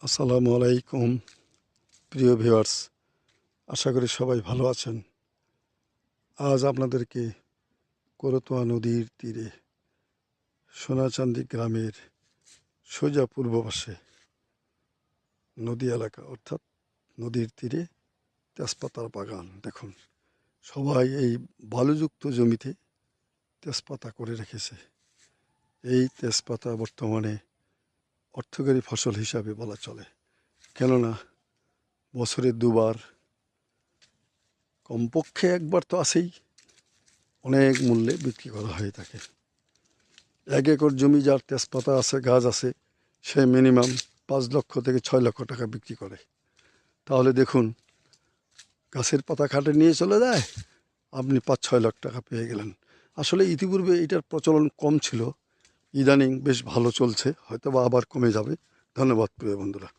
আসসালামু আলাইকুম প্রিয় ভিউয়ার্স, আশা করি সবাই ভালো আছেন। আজ আপনাদেরকে করতোয়া নদীর তীরে সোনাচান্দি গ্রামের সোজা পূর্ব পাশে নদী এলাকা অর্থাৎ নদীর তীরে তেজপাতার বাগান দেখুন। সবাই এই বালুযুক্ত জমিতে তেজপাতা করে রেখেছে। এই তেজপাতা বর্তমানে অর্থকরী ফসল হিসাবে বলা চলে, কেননা বছরে দুবার কমপক্ষে একবার তো আসেই, অনেক মূল্যে বিক্রি করা হয়ে থাকে। 1 একর জমি যার তেজপাতা আছে, গাছ আছে, সে মিনিমাম 5 লক্ষ থেকে 6 লক্ষ টাকা বিক্রি করে। তাহলে দেখুন, গাছের পাতা কাটে নিয়ে চলে যায়, আপনি 5-6 লাখ টাকা পেয়ে গেলেন। আসলে ইতিপূর্বে এটার প্রচলন কম ছিল, ইদানিং বেশ ভালো চলছে, হয়তো বা আবার কমে যাবে। ধন্যবাদ প্রিয় বন্ধুরা।